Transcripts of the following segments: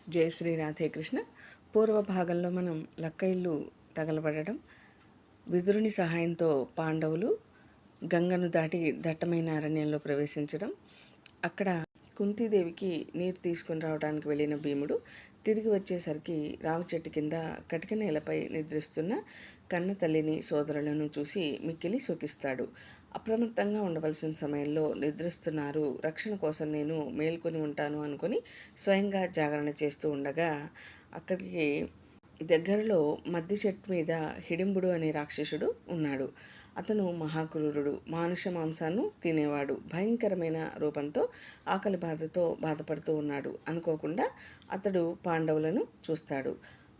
జై శ్రీ రాధే కృష్ణ. పూర్వ భాగంలో మనం లక్క ఇల్లు తగలబడడం, విదురుని సహాయంతో పాండవులు గంగను దాటి దట్టమైన అరణ్యంలో ప్రవేశించడం, అక్కడ కుంతీదేవికి నీరు తీసుకుని రావడానికి వెళ్ళిన భీముడు తిరిగి వచ్చేసరికి రావి చెట్టు కింద కటిక నేలపై నిద్రిస్తున్న కన్న తల్లిని సోదరులను చూసి మిక్కిలి శోకిస్తాడు. అప్రమత్తంగా ఉండవలసిన సమయంలో నిద్రిస్తున్నారు, రక్షణ కోసం నేను మేల్కొని ఉంటాను అనుకొని స్వయంగా జాగరణ చేస్తూ ఉండగా అక్కడికి దగ్గరలో మద్ది చెట్టు మీద హిడింబుడు అనే రాక్షసుడు ఉన్నాడు. అతను మహాక్రూరుడు, మానుష మాంసాన్ని తినేవాడు. భయంకరమైన రూపంతో ఆకలి బాధతో బాధపడుతూ ఉన్నాడు. అనుకోకుండా అతడు పాండవులను చూస్తాడు.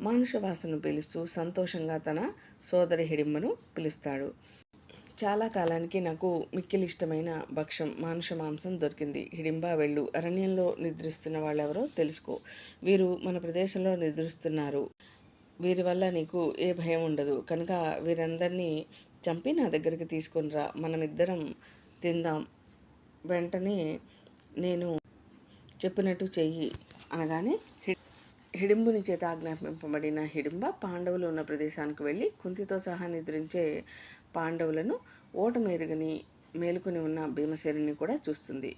మానుష వాసన పీలుస్తూ సంతోషంగా తన సోదరి హిడింబను పిలుస్తాడు. చాలా కాలానికి నాకు మిక్కిలి ఇష్టమైన భక్ష్యం మానుష మాంసం దొరికింది. హిడింబా వెళ్ళు, అరణ్యంలో నిద్రిస్తున్న వాళ్ళెవరో తెలుసుకో. వీరు మన ప్రదేశంలో నిద్రిస్తున్నారు. వీరి వల్ల నీకు ఏ భయం ఉండదు కనుక వీరందరినీ చంపి నా దగ్గరికి తీసుకొని రా, మనమిద్దరం తిందాం. వెంటనే నేను చెప్పినట్టు చెయ్యి అనగానే హిడింబుని చేత ఆజ్ఞాపింపబడిన హిడింబ పాండవులు ఉన్న ప్రదేశానికి వెళ్ళి కుంతితో సహా నిద్రించే పాండవులను ఓటమెరుగని మేలుకొని ఉన్న భీమసేనుని కూడా చూస్తుంది.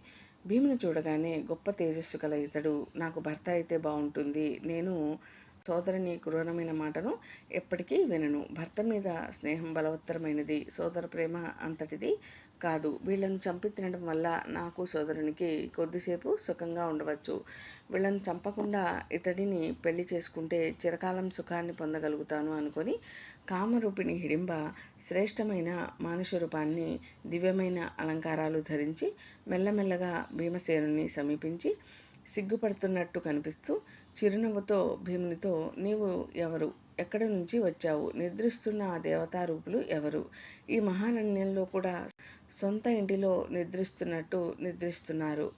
భీముని చూడగానే గొప్ప తేజస్సు కల ఇతడు నాకు భర్త అయితే బాగుంటుంది, నేను సోదరుని క్రూరమైన మాటను ఎప్పటికీ వినను. భర్త మీద స్నేహం బలవత్తరమైనది, సోదర ప్రేమ అంతటిది కాదు. వీళ్ళను చంపి తినడం వల్ల నాకు సోదరునికి కొద్దిసేపు సుఖంగా ఉండవచ్చు. వీళ్ళని చంపకుండా ఇతడిని పెళ్లి చేసుకుంటే చిరకాలం సుఖాన్ని పొందగలుగుతాను అనుకొని కామరూపిణి హిడింబ శ్రేష్టమైన మానుష రూపాన్ని, దివ్యమైన అలంకారాలు ధరించి మెల్లమెల్లగా భీమసేనుని సమీపించి సిగ్గుపడుతున్నట్టు కనిపిస్తూ చిరునవ్వుతో భీమునితో, నీవు ఎవరు, ఎక్కడి నుంచి వచ్చావు, నిద్రిస్తున్న ఆ దేవతారూపులు ఎవరు, ఈ మహారణ్యంలో కూడా సొంత ఇంటిలో నిద్రిస్తున్నట్టు నిద్రిస్తున్నారు.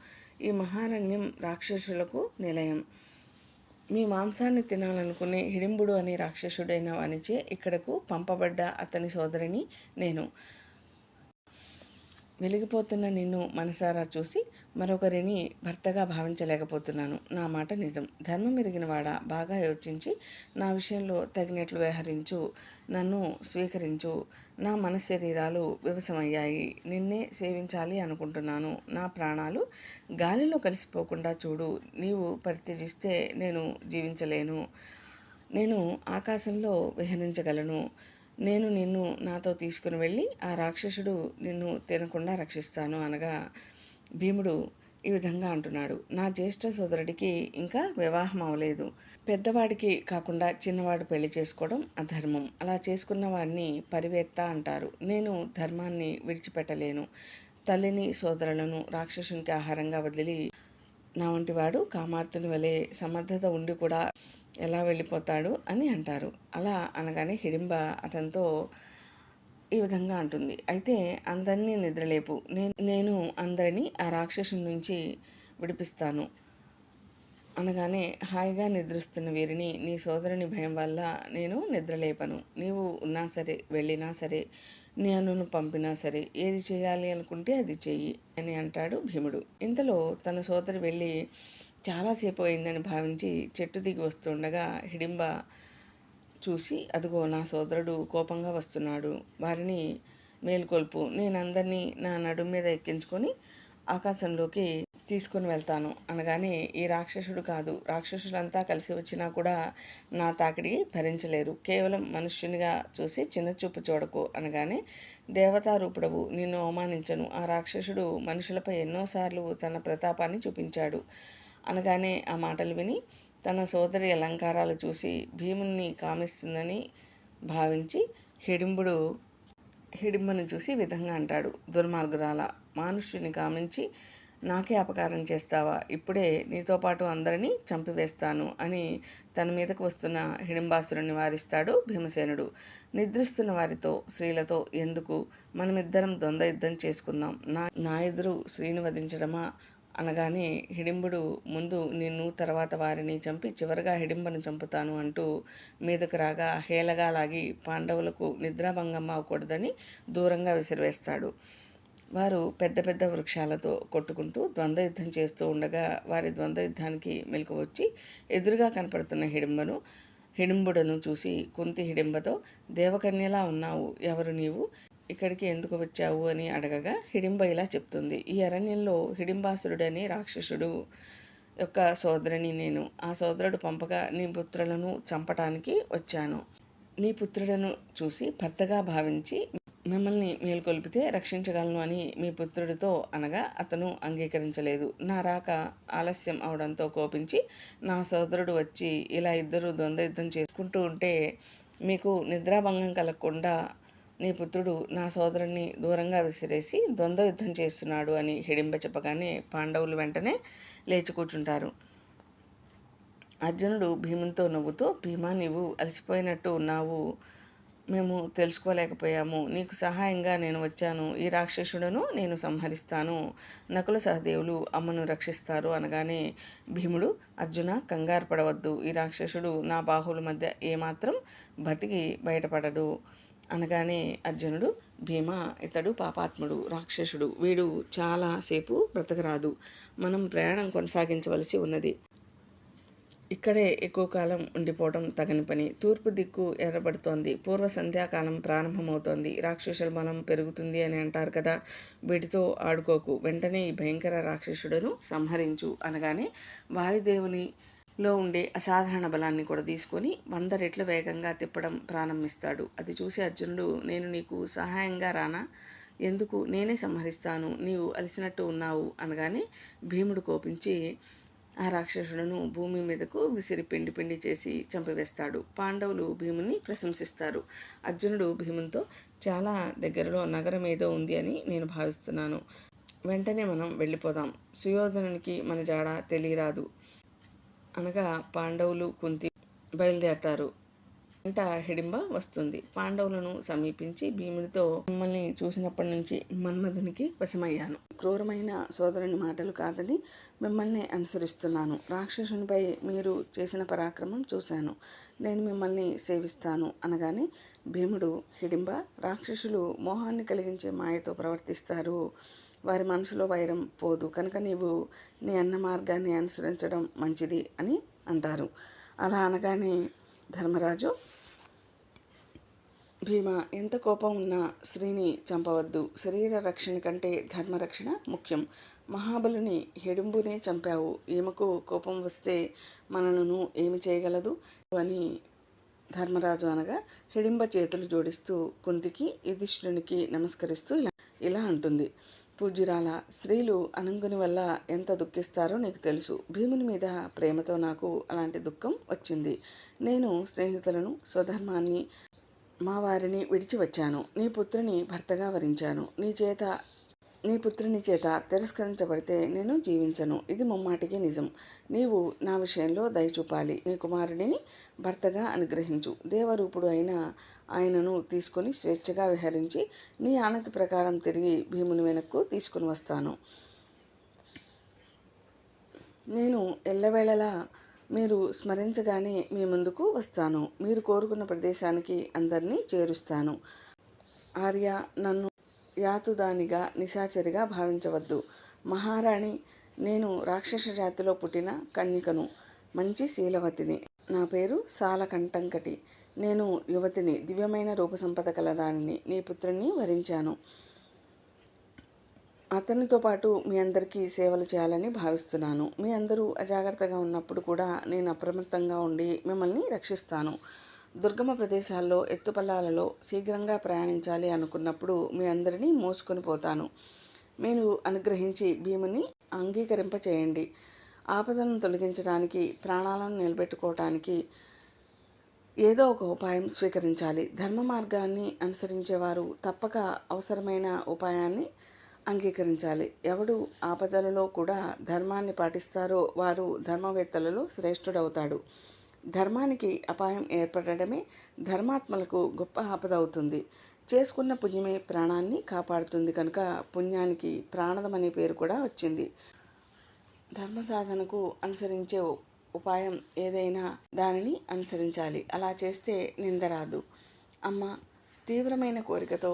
ఈ మహారణ్యం రాక్షసులకు నిలయం. మీ మాంసాన్ని తినాలనుకునే హిడింబుడు అనే రాక్షసుడైన వానిచే ఇక్కడకు పంపబడ్డ అతని సోదరిని నేను. వెలిగిపోతున్న నిన్ను మనసారా చూసి మరొకరిని భర్తగా భావించలేకపోతున్నాను. నా మాట నిజం. ధర్మం ఎరిగినవాడా, బాగా యోచించి నా విషయంలో తగినట్లు వ్యవహరించు, నన్ను స్వీకరించు. నా మనశరీరాలు వివసమయ్యాయి, నిన్నే సేవించాలి అనుకుంటున్నాను. నా ప్రాణాలు గాలిలో కలిసిపోకుండా చూడు. నీవు పరిత్యజిస్తే నేను జీవించలేను. నేను ఆకాశంలో విహరించగలను. నేను నిన్ను నాతో తీసుకుని వెళ్ళి ఆ రాక్షసుడు నిన్ను తినకుండా రక్షిస్తాను అనగా భీముడు ఈ విధంగా అంటున్నాడు. నా జ్యేష్ఠ సోదరుడికి ఇంకా వివాహం అవ్వలేదు. పెద్దవాడికి కాకుండా చిన్నవాడు పెళ్లి చేసుకోవడం అధర్మం. అలా చేసుకున్న వాడిని పరివేత్త అంటారు. నేను ధర్మాన్ని విడిచిపెట్టలేను. తల్లిని సోదరులను రాక్షసునికి ఆహారంగా వదిలి నా వంటి వాడు కామార్తుని వలె సమర్థత ఉండి కూడా ఎలా వెళ్ళిపోతాడు అని అంటారు. అలా అనగానే హిడింబ అతనితో ఈ విధంగా అంటుంది. అయితే అందరినీ నిద్రలేపు, నేను అందరినీ ఆ రాక్షసుని నుంచి విడిపిస్తాను అనగానే, హాయిగా నిద్రిస్తున్న వీరిని నీ సోదరుని భయం వల్ల నేను నిద్రలేపను. నీవు ఉన్నా సరే, వెళ్ళినా సరే, నేను పంపినా సరే, ఏది చేయాలి అనుకుంటే అది చెయ్యి అని అంటాడు భీముడు. ఇంతలో తన సోదరి వెళ్ళి చాలాసేపు అయిందని భావించి చెట్టు దిగి వస్తుండగా హిడింబ చూసి, అదిగో నా సోదరుడు కోపంగా వస్తున్నాడు, వారిని మేల్కొల్పు, నేను అందరినీ నా నడుం మీద ఎక్కించుకొని ఆకాశంలోకి తీసుకుని వెళ్తాను అనగానే, ఈ రాక్షసుడు కాదు, రాక్షసులంతా కలిసి వచ్చినా కూడా నా తాకిడి భరించలేరు. కేవలం మనుష్యునిగా చూసి చిన్నచూపు చూడకు అనగానే, దేవతారూపుడవు, నిన్ను అవమానించను. ఆ రాక్షసుడు మనుషులపై ఎన్నోసార్లు తన ప్రతాపాన్ని చూపించాడు అనగానే ఆ మాటలు విని తన సోదరి అలంకారాలు చూసి భీముని కామిస్తుందని భావించి హిడింబను చూసి విధంగా అంటాడు. దుర్మార్గురాల, మానుష్యుని కామించి నాకే అపకారం చేస్తావా? ఇప్పుడే నీతో పాటు అందరినీ చంపివేస్తాను అని తన మీదకు వస్తున్న హిడింబాసురుని వారిస్తాడు భీమసేనుడు. నిద్రిస్తున్న వారితో, స్త్రీలతో ఎందుకు, మనమిద్దరం ద్వంద్వ యుద్ధం చేసుకుందాం. నా ఎదురు స్త్రీని వధించడమా అనగానే హిడింబుడు, ముందు నిన్ను తర్వాత వారిని చంపి చివరగా హిడింబను చంపుతాను అంటూ మీదకు రాగా హేళగా లాగి పాండవులకు నిద్రాభంగం అవ్వకూడదని దూరంగా విసిరివేస్తాడు. వారు పెద్ద పెద్ద వృక్షాలతో కొట్టుకుంటూ ద్వంద్వ యుద్ధం చేస్తూ ఉండగా వారి ద్వంద్వ యుద్ధానికి మెలకు వచ్చి ఎదురుగా కనపడుతున్న హిడింబుడను చూసి కుంతి హిడింబతో, దేవకన్యలా ఉన్నావు, ఎవరు నీవు, ఇక్కడికి ఎందుకు వచ్చావు అని అడగగా హిడింబ ఇలా చెప్తుంది: ఈ అరణ్యంలో హిడింబాసురుడని రాక్షసుడు యొక్క సోదరుని నేను. ఆ సోదరుడు పంపగా నీ పుత్రులను చంపటానికి వచ్చాను. నీ పుత్రులను చూసి భర్తగా భావించి మిమ్మల్ని మేల్కొల్పితే రక్షించగలను అని మీ పుత్రుడితో అనగా అతను అంగీకరించలేదు. నా రాక ఆలస్యం అవడంతో కోపించి నా సోదరుడు వచ్చి ఇలా ఇద్దరు ద్వంద్వ యుద్ధం చేసుకుంటూ ఉంటే మీకు నిద్రాభంగం కలగకుండా నీ పుత్రుడు నా సోదరుణ్ణి దూరంగా విసిరేసి ద్వంద్వ యుద్ధం చేస్తున్నాడు అని హిడింబ చెప్పగానే పాండవులు వెంటనే లేచి కూర్చుంటారు. అర్జునుడు భీమునితో నవ్వుతూ, భీమా, నీవు అలసిపోయినట్టు ఉన్నావు, మేము తెలుసుకోలేకపోయాము. నీకు సహాయంగా నేను వచ్చాను. ఈ రాక్షసుడును నేను సంహరిస్తాను. నకుల సహదేవులు అమ్మను రక్షిస్తారు అనగానే భీముడు, అర్జున, కంగారు పడవద్దు. ఈ రాక్షసుడు నా బాహువుల మధ్య ఏమాత్రం బతికి బయటపడడు అనగానే అర్జునుడు, భీమ, ఇతడు పాపాత్ముడు, రాక్షసుడు. వీడు చాలాసేపు బ్రతకరాదు. మనం ప్రయాణం కొనసాగించవలసి ఉన్నది. ఇక్కడే ఎక్కువ కాలం ఉండిపోవడం తగని పని. తూర్పు దిక్కు ఎర్రబడుతోంది. పూర్వ సంధ్యాకాలం ప్రారంభమవుతోంది. రాక్షసుల బలం పెరుగుతుంది అని అంటారు కదా. వీటితో ఆడుకోకు. వెంటనే ఈ భయంకర రాక్షసుడును సంహరించు అనగానే వాయుదేవునిలో ఉండే అసాధారణ బలాన్ని కూడా తీసుకొని 100 రెట్ల వేగంగా తిప్పడం ప్రారంభిస్తాడు. అది చూసి అర్జునుడు, నేను నీకు సహాయంగా రానా? ఎందుకు? నేనే సంహరిస్తాను. నీవు అలసినట్టు ఉన్నావు అనగానే భీముడు కోపించి ఆ రాక్షసుడును భూమి మీదకు విసిరి పిండి పిండి చేసి చంపివేస్తాడు. పాండవులు భీముని ప్రశంసిస్తారు. అర్జునుడు భీమునితో, చాలా దగ్గరలో నగరం ఏదో ఉంది అని నేను భావిస్తున్నాను. వెంటనే మనం వెళ్ళిపోదాం. సుయోధనునికి మన జాడ తెలియరాదు అనగా పాండవులు కుంతి బయలుదేరతారు. వెంట హిడింబ వస్తుంది. పాండవులను సమీపించి భీమునితో, మిమ్మల్ని చూసినప్పటి నుంచి మన్మధునికి వశమయ్యాను. క్రూరమైన సోదరుని మాటలు కాదని మిమ్మల్ని అనుసరిస్తున్నాను. రాక్షసునిపై మీరు చేసిన పరాక్రమం చూశాను. నేను మిమ్మల్ని సేవిస్తాను అనగానే భీముడు, హిడింబ, రాక్షసులు మోహాన్ని కలిగించే మాయతో ప్రవర్తిస్తారు. వారి మనసులో వైరం పోదు కనుక నీవు నీ అన్న మార్గాన్ని అనుసరించడం మంచిది అని అంటారు. అలా అనగానే ధర్మరాజు, భీమ, ఎంత కోపం ఉన్నా స్త్రీని చంపవద్దు. శరీర రక్షణ కంటే ధర్మరక్షణ ముఖ్యం. మహాబలుని హిడింబునే చంపావు. ఈమెకు కోపం వస్తే మనను ఏమి చేయగలదు అని ధర్మరాజు అనగా హిడింబ చేతులు జోడిస్తూ కుంతికి, యుధిష్ఠిరునికి నమస్కరిస్తూ ఇలా అంటుంది: పూజ్యురాల, స్త్రీలు అనంగుని వల్ల ఎంత దుఃఖిస్తారో నీకు తెలుసు. భీముని మీద ప్రేమతో నాకు అలాంటి దుఃఖం వచ్చింది. నేను స్నేహితులను, స్వధర్మాన్ని, మా వారిని విడిచి వచ్చాను. నీ పుత్రుని భర్తగా వరించాను. నీ పుత్రుని చేత తిరస్కరించబడితే నేను జీవించను. ఇది ముమ్మాటికి నిజం. నీవు నా విషయంలో దయ చూపాలి. నీ కుమారుడిని భర్తగా అనుగ్రహించు. దేవరూపుడు అయిన ఆయనను తీసుకొని స్వేచ్ఛగా విహరించి నీ ఆనతి ప్రకారం తిరిగి భీముని వెనక్కు తీసుకుని వస్తాను. నేను ఎల్లవేళలా మీరు స్మరించగానే మీ ముందుకు వస్తాను. మీరు కోరుకున్న ప్రదేశానికి అందరినీ చేరుస్తాను. ఆర్య, నన్ను యాతుదానిగా, నిశాచరిగా భావించవద్దు. మహారాణి, నేను రాక్షస జాతిలో పుట్టిన కన్యకను, మంచి శీలవతిని. నా పేరు సాలకంఠంకటి. నేను యువతిని, దివ్యమైన రూపసంపద కలదానిని. నీ పుత్రుణ్ణి వరించాను. అతనితో పాటు మీ అందరికీ సేవలు చేయాలని భావిస్తున్నాను. మీ అందరూ అజాగ్రత్తగా ఉన్నప్పుడు కూడా నేను అప్రమత్తంగా ఉండి మిమ్మల్ని రక్షిస్తాను. దుర్గమ ప్రదేశాల్లో, ఎత్తుపల్లాలలో శీఘ్రంగా ప్రయాణించాలి అనుకున్నప్పుడు మీ అందరినీ మోసుకొని పోతాను. మీరు అనుగ్రహించి భీముని అంగీకరింపచేయండి. ఆపదను తొలగించడానికి, ప్రాణాలను నిలబెట్టుకోవటానికి ఏదో ఒక ఉపాయం స్వీకరించాలి. ధర్మ మార్గాన్ని అనుసరించేవారు తప్పక అవసరమైన ఉపాయాన్ని అంగీకరించాలి. ఎవడు ఆపదలలో కూడా ధర్మాన్ని పాటిస్తారో వారు ధర్మవేత్తలలో శ్రేష్ఠుడవుతాడు. ధర్మానికి అపాయం ఏర్పడడమే ధర్మాత్మలకు గొప్ప ఆపద అవుతుంది. చేసుకున్న పుణ్యమే ప్రాణాన్ని కాపాడుతుంది కనుక పుణ్యానికి ప్రాణదం అనే పేరు కూడా వచ్చింది. ధర్మ సాధనకు అనుసరించే ఉపాయం ఏదైనా దానిని అనుసరించాలి. అలా చేస్తే నిందరాదు. అమ్మ తీవ్రమైన కోరికతో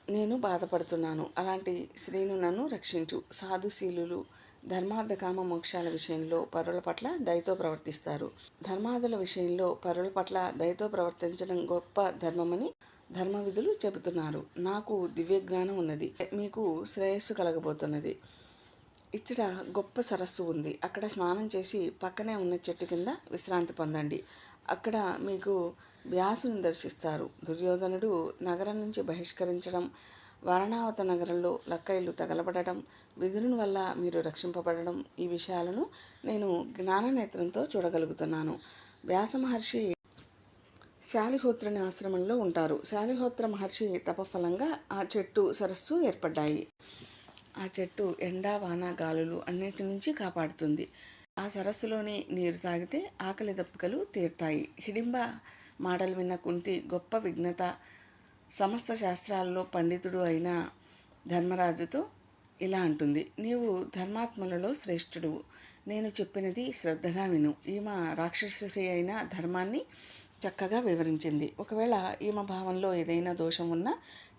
నేను బాధపడుతున్నాను. అలాంటి స్త్రీను నన్ను రక్షించు. సాధుశీలులు ధర్మార్థ కామ మోక్షాల విషయంలో పరుల పట్ల దయతో ప్రవర్తిస్తారు. ధర్మాదుల విషయంలో పరుల పట్ల దయతో ప్రవర్తించడం గొప్ప ధర్మమని ధర్మ విధులు చెబుతున్నారు. నాకు దివ్య జ్ఞానం ఉన్నది, మీకు శ్రేయస్సు కలగబోతున్నది. ఇచ్చట గొప్ప సరస్సు ఉంది. అక్కడ స్నానం చేసి పక్కనే ఉన్న చెట్టు కింద విశ్రాంతి పొందండి. అక్కడ మీకు వ్యాసుని దర్శిస్తారు. దుర్యోధనుడు నగరం నుంచి బహిష్కరించడం, వారణావత నగరంలో లక్కయిలు తగలబడడం, విధుని వల్ల మీరు రక్షింపబడడం, ఈ విషయాలను నేను జ్ఞాననేత్రంతో చూడగలుగుతున్నాను. వ్యాస మహర్షి శాలిహోత్రుని ఆశ్రమంలో ఉంటారు. శాలిహోత్ర మహర్షి తపఫలంగా ఆ చెట్టు సరస్సు ఏర్పడ్డాయి. ఆ చెట్టు ఎండ వాన గాలులు అన్నిటి నుంచి కాపాడుతుంది. ఆ సరస్సులోని నీరు తాగితే ఆకలి దప్పికలు తీరుతాయి. హిడింబ మాటలు విన్న కుంతి గొప్ప విఘ్నత, సమస్త శాస్త్రాల్లో పండితుడు అయిన ధర్మరాజుతో ఇలా అంటుంది: నీవు ధర్మాత్మలలో శ్రేష్ఠుడు. నేను చెప్పినది శ్రద్ధగా విను. ఈమె రాక్షసి అయిన ధర్మాన్ని చక్కగా వివరించింది. ఒకవేళ ఈమె భావంలో ఏదైనా దోషం ఉన్నా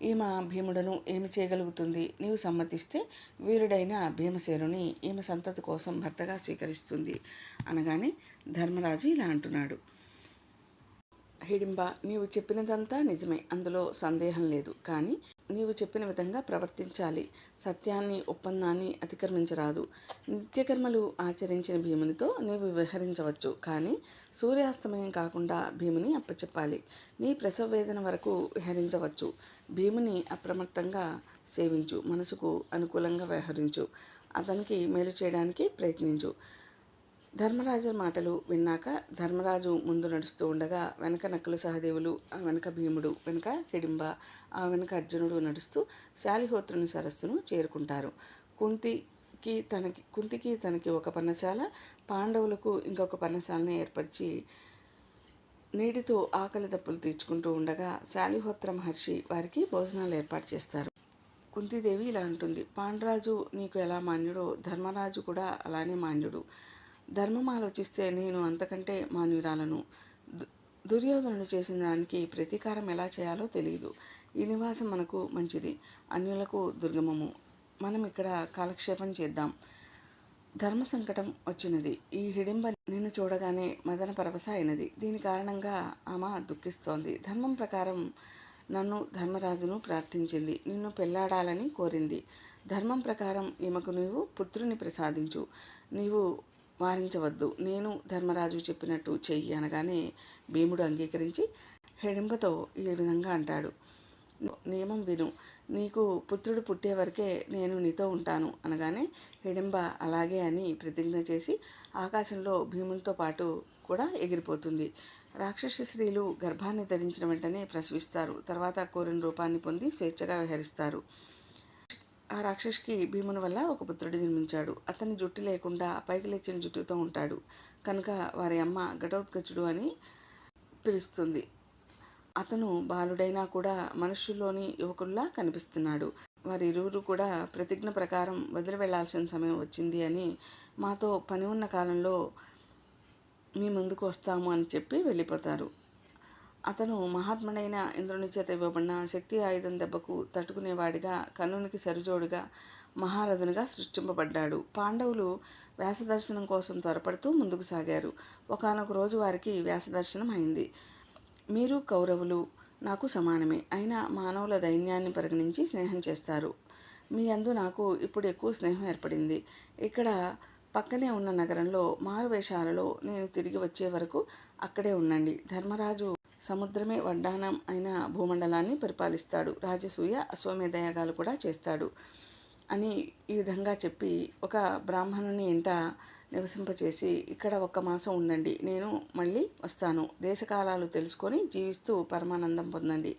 ఈమె భీముడను ఏమి చేయగలుగుతుంది? నీవు సమ్మతిస్తే వీరుడైన భీమసేనుని ఈమె సంతతి కోసం భర్తగా స్వీకరిస్తుంది అనగానే ధర్మరాజు ఇలా అంటున్నాడు: హిడింబ, నీవు చెప్పినదంతా నిజమే, అందులో సందేహం లేదు. కానీ నీవు చెప్పిన విధంగా ప్రవర్తించాలి. సత్యాన్ని, ఒప్పందాన్ని అతిక్రమించరాదు. నిత్యకర్మలు ఆచరించిన భీమునితో నీవు విహరించవచ్చు, కానీ సూర్యాస్తమయం కాకుండా భీముని అప్పచెప్పాలి. నీ ప్రసవ వేదన వరకు విహరించవచ్చు. భీముని అప్రమత్తంగా సేవించు. మనసుకు అనుకూలంగా వ్యవహరించు. అతనికి మేలు చేయడానికి ప్రయత్నించు. ధర్మరాజు మాటలు విన్నాక ధర్మరాజు ముందు నడుస్తూ ఉండగా వెనక నకుల సహదేవులు, ఆ వెనక భీముడు, వెనక హిడింబ, ఆ వెనక అర్జునుడు నడుస్తూ శాలిహోత్రుని సరస్సును చేరుకుంటారు. కుంతికి తనకి ఒక పర్ణశాల, పాండవులకు ఇంకొక పర్ణశాలను ఏర్పరిచి నీటితో ఆకలి దప్పులు తీర్చుకుంటూ ఉండగా శాలిహోత్ర మహర్షి వారికి భోజనాలు ఏర్పాటు చేస్తారు. కుంతీదేవి ఇలా అంటుంది: పాండురాజు నీకు ఎలా మాన్యుడో ధర్మరాజు కూడా అలానే మాన్యుడు. ధర్మం ఆలోచిస్తే నేను అంతకంటే మాన్యురాలను. దుర్యోధనుడు చేసిన దానికి ప్రతీకారం ఎలా చేయాలో తెలియదు. ఈ నివాసం మనకు మంచిది, అన్యులకు దుర్గమము. మనం ఇక్కడ కాలక్షేపం చేద్దాం. ధర్మ సంకటం వచ్చినది. ఈ హిడింబ నిన్ను చూడగానే మదన పరవశ అయినది. దీని కారణంగా ఆమె దుఃఖిస్తోంది. ధర్మం ప్రకారం నన్ను ధర్మరాజును ప్రార్థించింది. నిన్ను పెళ్లాడాలని కోరింది. ధర్మం ప్రకారం ఈమెకు నీవు పుత్రుని ప్రసాదించు. నీవు వారించవద్దు. నేను ధర్మరాజు చెప్పినట్టు చెయ్యి అనగానే భీముడు అంగీకరించి హిడింబతో ఈ విధంగా అంటాడు: నియమం విను. నీకు పుత్రుడు పుట్టే వరకే నేను నీతో ఉంటాను అనగానే హిడింబ అలాగే అని ప్రతిజ్ఞ చేసి ఆకాశంలో భీమునితో పాటు కూడా ఎగిరిపోతుంది. రాక్షస స్త్రీలు గర్భాన్ని ధరించిన వెంటనే ప్రసవిస్తారు. తర్వాత కోరిన రూపాన్ని పొంది స్వేచ్ఛగా విహరిస్తారు. ఆ రాక్షసికి భీముని వల్ల ఒక పుత్రుడు జన్మించాడు. అతని జుట్టు లేకుండా పైకి లేచిన జుట్టుతో ఉంటాడు కనుక వారి అమ్మ ఘటోత్కచుడు అని పిలుస్తుంది. అతను బాలుడైనా కూడా మనుషుల్లోని యువకుల్లా కనిపిస్తున్నాడు. వారి ఇరువురు కూడా ప్రతిజ్ఞ ప్రకారం వదిలి వెళ్లాల్సిన సమయం వచ్చింది అని, మాతో పని ఉన్న కాలంలో మీ ముందుకు వస్తాము అని చెప్పి వెళ్ళిపోతారు. అతను మహాత్ముడైన ఇంద్రుని చేత ఇవ్వబడిన శక్తి ఆయుధం దెబ్బకు తట్టుకునేవాడిగా, కర్ణునికి సరిజోడుగా మహారథునిగా సృష్టింపబడ్డాడు. పాండవులు వ్యాసదర్శనం కోసం త్వరపడుతూ ముందుకు సాగారు. ఒకానొక రోజు వారికి వ్యాసదర్శనం అయింది. మీరు కౌరవులు నాకు సమానమే, అయినా మానవుల దైన్యాన్ని పరిగణించి స్నేహం చేస్తారు. మీ అందు నాకు ఇప్పుడు ఎక్కువ స్నేహం ఏర్పడింది. ఇక్కడ పక్కనే ఉన్న నగరంలో మారువేషాలలో నేను తిరిగి వచ్చే వరకు అక్కడే ఉండండి. ధర్మరాజు సముద్రమే వడ్డానం అయిన భూమండలాన్ని పరిపాలిస్తాడు. రాజసూయ, అశ్వమేధ యాగాలు కూడా చేస్తాడు అని ఈ విధంగా చెప్పి ఒక బ్రాహ్మణుని ఇంట నివసింపచేసి ఇక్కడ 1 మాసం ఉండండి, నేను మళ్ళీ వస్తాను. దేశకాలాలు తెలుసుకొని జీవిస్తూ పరమానందం పొందండి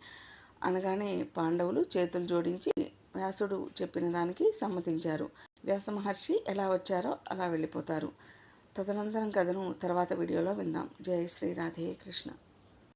అనగానే పాండవులు చేతులు జోడించి వ్యాసుడు చెప్పిన దానికి సమ్మతించారు. వ్యాస మహర్షి ఎలా వచ్చారో అలా వెళ్ళిపోతారు. తదనంతరం కథను తర్వాత వీడియోలో విందాం. జై శ్రీ రాధే కృష్ణ.